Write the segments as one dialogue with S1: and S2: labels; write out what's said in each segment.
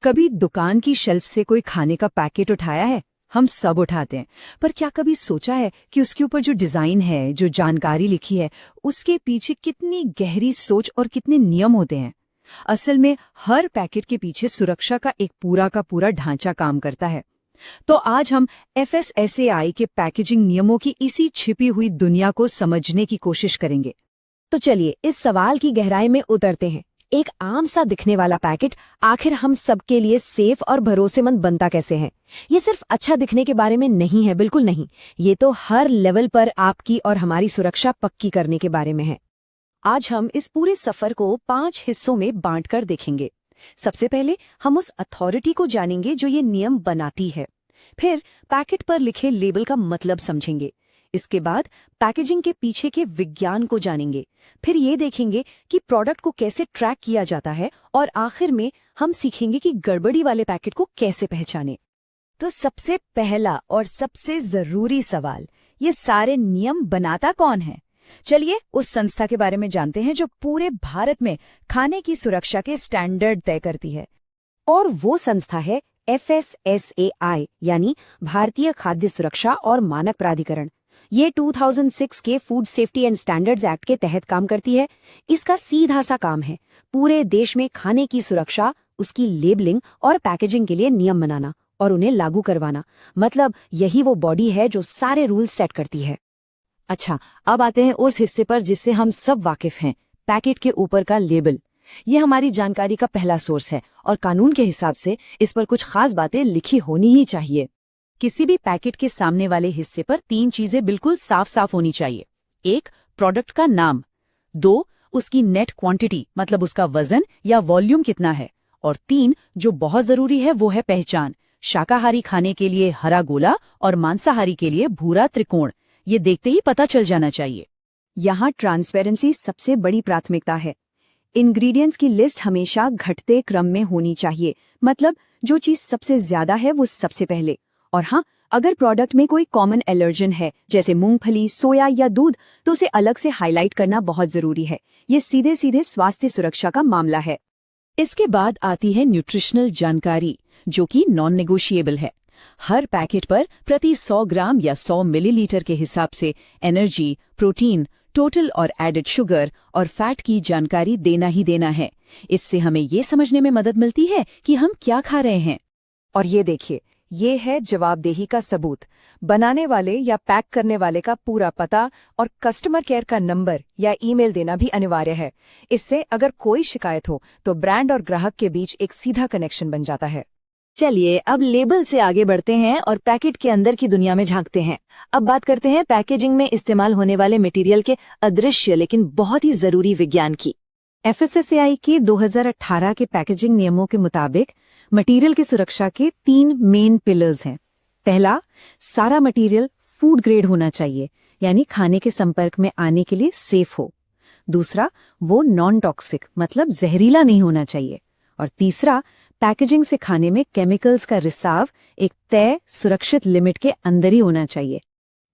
S1: कभी दुकान की शेल्फ से कोई खाने का पैकेट उठाया है? हम सब उठाते हैं, पर क्या कभी सोचा है कि उसके ऊपर जो डिजाइन है, जो जानकारी लिखी है, उसके पीछे कितनी गहरी सोच और कितने नियम होते हैं? असल में हर पैकेट के पीछे सुरक्षा का एक पूरा का पूरा ढांचा काम करता है। तो आज हम FSSAI के पैकेजिंग नियमों की इसी छिपी हुई दुनिया को समझने की कोशिश करेंगे।
S2: तो चलिए इस सवाल की गहराई में उतरते हैं। एक आम सा दिखने वाला पैकेट आखिर हम सबके लिए सेफ और भरोसेमंद बनता कैसे है? ये सिर्फ अच्छा दिखने के बारे में नहीं है, बिल्कुल नहीं। ये तो हर लेवल पर आपकी और हमारी सुरक्षा पक्की करने के बारे में है। आज हम इस पूरे सफर को 5 हिस्सों में बांटकर देखेंगे। सबसे पहले हम उस अथॉरिटी को जानेंगे जो ये नियम बनाती है। फिर पैकेट पर लिखे लेबल का मतलब समझेंगे। इसके बाद पैकेजिंग के पीछे के विज्ञान को जानेंगे। फिर ये देखेंगे कि प्रोडक्ट को कैसे ट्रैक किया जाता है और आखिर में हम सीखेंगे कि गड़बड़ी वाले पैकेट को कैसे पहचानें। तो सबसे पहला और सबसे जरूरी सवाल, ये सारे नियम बनाता कौन है? चलिए उस संस्था के बारे में जानते हैं जो पूरे भारत में खाने की सुरक्षा के स्टैंडर्ड तय करती है। और वो संस्था है FSSAI, यानी भारतीय खाद्य सुरक्षा और मानक प्राधिकरण। ये 2006 के food safety and standards act के तहत काम करती है। इसका सीधा सा काम है पूरे देश में खाने की सुरक्षा, उसकी लेबलिंग और पैकेजिंग के लिए नियम बनाना और उन्हें लागू करवाना। मतलब यही वो बॉडी है जो सारे रूल्स सेट करती है।
S1: अच्छा, अब आते हैं उस हिस्से पर जिससे हम सब वाकिफ हैं, पैकेट के ऊपर का लेबल। ये हमारी जानकारी का पहला सोर्स है और कानून के हिसाब से इस पर कुछ खास बातें लिखी होनी ही चाहिए। किसी भी पैकेट के सामने वाले हिस्से पर 3 चीजें बिल्कुल साफ साफ होनी चाहिए। 1, प्रोडक्ट का नाम। 2, उसकी नेट क्वांटिटी, मतलब उसका वजन या वॉल्यूम कितना है। और 3, जो बहुत जरूरी है, वो है पहचान। शाकाहारी खाने के लिए हरा गोला और मांसाहारी के लिए भूरा त्रिकोण। ये देखते ही पता चल जाना चाहिए।
S2: यहाँ ट्रांसपेरेंसी सबसे बड़ी प्राथमिकता है। इंग्रेडिएंट्स की लिस्ट हमेशा घटते क्रम में होनी चाहिए, मतलब जो चीज सबसे ज्यादा है वो सबसे पहले। और हाँ, अगर प्रोडक्ट में कोई कॉमन एलर्जन है, जैसे मूंगफली, सोया या दूध, तो उसे अलग से हाईलाइट करना बहुत जरूरी है। ये सीधे सीधे स्वास्थ्य सुरक्षा का मामला है।
S1: इसके बाद आती है न्यूट्रिशनल जानकारी, जो कि नॉन नेगोशिएबल है। हर पैकेट पर प्रति 100 ग्राम या 100 मिलीलीटर के हिसाब से एनर्जी, प्रोटीन, टोटल और एडेड शुगर और फैट की जानकारी देना ही देना है। इससे हमें ये समझने में मदद मिलती है कि हम क्या खा रहे हैं।
S2: और ये देखिए, ये है जवाबदेही का सबूत। बनाने वाले या पैक करने वाले का पूरा पता और कस्टमर केयर का नंबर या ईमेल देना भी अनिवार्य है। इससे अगर कोई शिकायत हो तो ब्रांड और ग्राहक के बीच एक सीधा कनेक्शन बन जाता है।
S1: चलिए अब लेबल से आगे बढ़ते हैं और पैकेट के अंदर की दुनिया में झांकते हैं। अब बात करते हैं पैकेजिंग में इस्तेमाल होने वाले मटेरियल के अदृश्य लेकिन बहुत ही जरूरी विज्ञान की। FSSAI के 2018 के पैकेजिंग नियमों के मुताबिक मटेरियल की सुरक्षा के 3 मेन पिलर्स हैं। पहला, सारा मटेरियल फूड ग्रेड होना चाहिए, यानी खाने के संपर्क में आने के लिए सेफ हो। दूसरा, वो नॉन टॉक्सिक, मतलब जहरीला नहीं होना चाहिए। और तीसरा, पैकेजिंग से खाने में केमिकल्स का रिसाव एक तय सुरक्षित लिमिट के अंदर ही होना चाहिए।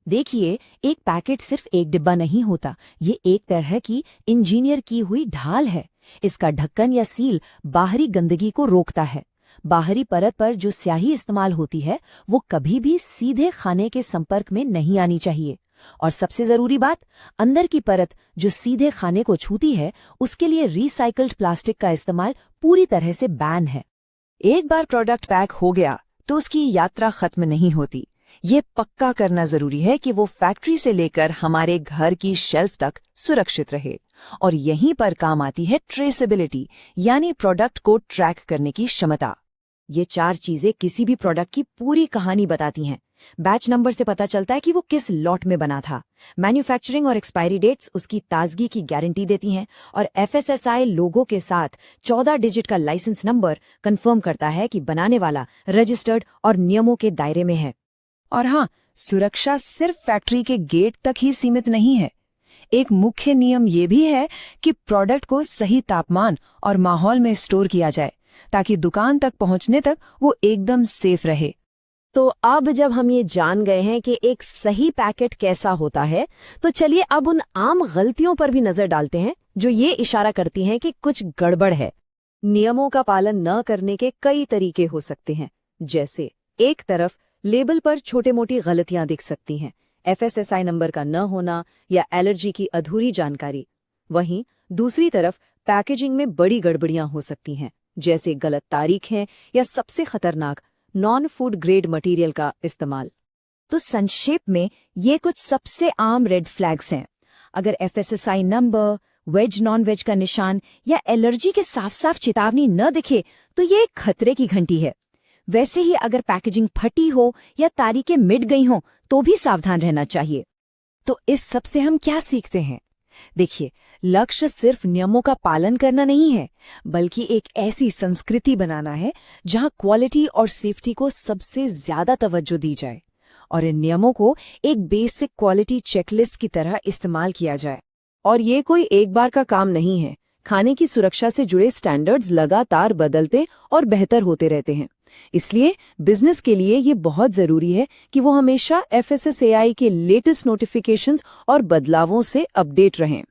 S2: देखिए, एक पैकेट सिर्फ एक डिब्बा नहीं होता, ये एक तरह की इंजीनियर की हुई ढाल है। इसका ढक्कन या सील बाहरी गंदगी को रोकता है। बाहरी परत पर जो स्याही इस्तेमाल होती है वो कभी भी सीधे खाने के संपर्क में नहीं आनी चाहिए। और सबसे जरूरी बात, अंदर की परत जो सीधे खाने को छूती है, उसके लिए रिसाइकल्ड प्लास्टिक का इस्तेमाल पूरी तरह से बैन है। एक बार प्रोडक्ट पैक हो गया तो उसकी यात्रा खत्म नहीं होती। ये पक्का करना जरूरी है कि वो फैक्ट्री से लेकर हमारे घर की शेल्फ तक सुरक्षित रहे। और यहीं पर काम आती है ट्रेसेबिलिटी, यानी प्रोडक्ट को ट्रैक करने की क्षमता। ये 4 चीजें किसी भी प्रोडक्ट की पूरी कहानी बताती हैं। बैच नंबर से पता चलता है कि वो किस लॉट में बना था। मैन्युफैक्चरिंग और एक्सपायरी डेट्स उसकी ताजगी की गारंटी देती हैं। और FSSAI लोगो के साथ 14 डिजिट का लाइसेंस नंबर कंफर्म करता है कि बनाने वाला रजिस्टर्ड और नियमों के दायरे में है। और हाँ, सुरक्षा सिर्फ फैक्ट्री के गेट तक ही सीमित नहीं है। एक मुख्य नियम ये भी है कि प्रोडक्ट को सही तापमान और माहौल में स्टोर किया जाए, ताकि दुकान तक पहुंचने तक वो एकदम सेफ रहे। तो अब जब हम ये जान गए हैं कि एक सही पैकेट कैसा होता है, तो चलिए अब उन आम गलतियों पर भी नजर डालते हैं जो ये इशारा करती हैं कि कुछ गड़बड़ है।
S1: नियमों का पालन न करने के कई तरीके हो सकते हैं। जैसे एक तरफ लेबल पर छोटे-मोटी गलतियां दिख सकती हैं, FSSAI नंबर का न होना या एलर्जी की अधूरी जानकारी। वहीं दूसरी तरफ पैकेजिंग में बड़ी गड़बड़ियां हो सकती हैं, जैसे गलत तारीखें या सबसे खतरनाक नॉन फूड ग्रेड मटेरियल का इस्तेमाल।
S2: तो संक्षेप में ये कुछ सबसे आम रेड फ्लैग्स हैं। अगर FSSAI number, veg non veg का निशान या एलर्जी के साफ साफ चेतावनी न दिखे तो ये एक खतरे की घंटी है। वैसे ही अगर पैकेजिंग फटी हो या तारीखें मिट गई हों तो भी सावधान रहना चाहिए। तो इस सब से हम क्या सीखते हैं? देखिए, लक्ष्य सिर्फ नियमों का पालन करना नहीं है, बल्कि एक ऐसी संस्कृति बनाना है जहां क्वालिटी और सेफ्टी को सबसे ज्यादा तवज्जो दी जाए और इन नियमों को एक बेसिक क्वालिटी चेकलिस्ट की तरह इस्तेमाल किया जाए।
S1: और ये कोई एक बार का काम नहीं है। खाने की सुरक्षा से जुड़े स्टैंडर्ड्स लगातार बदलते और बेहतर होते रहते हैं। इसलिए बिजनेस के लिए ये बहुत जरूरी है कि वो हमेशा FSSAI के लेटेस्ट नोटिफिकेशंस और बदलावों से अपडेट रहें।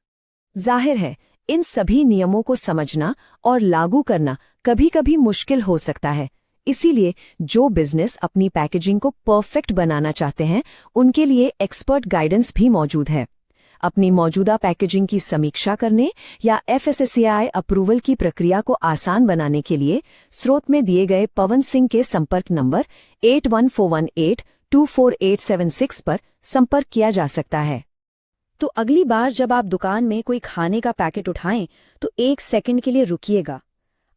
S2: जाहिर है, इन सभी नियमों को समझना और लागू करना कभी-कभी मुश्किल हो सकता है। इसीलिए जो बिजनेस अपनी पैकेजिंग को परफेक्ट बनाना चाहते हैं, उनके लिए एक्सपर्ट गाइडेंस भी मौजूद है। अपनी मौजूदा पैकेजिंग की समीक्षा करने या FSSAI अप्रूवल की प्रक्रिया को आसान बनाने के लिए स्रोत में दिए गए पवन सिंह के संपर्क नंबर 8141824876 पर संपर्क किया जा सकता है। तो अगली बार जब आप दुकान में कोई खाने का पैकेट उठाएं तो 1 सेकंड के लिए रुकिएगा।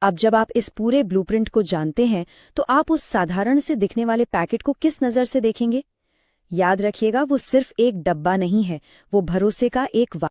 S2: अब जब आप इस पूरे ब्लूप्रिंट को जानते हैं तो आप उस साधारण से दिखने वाले पैकेट को किस नज़र से देखेंगे? याद रखिएगा, वो सिर्फ एक डब्बा नहीं है, वो भरोसे का एक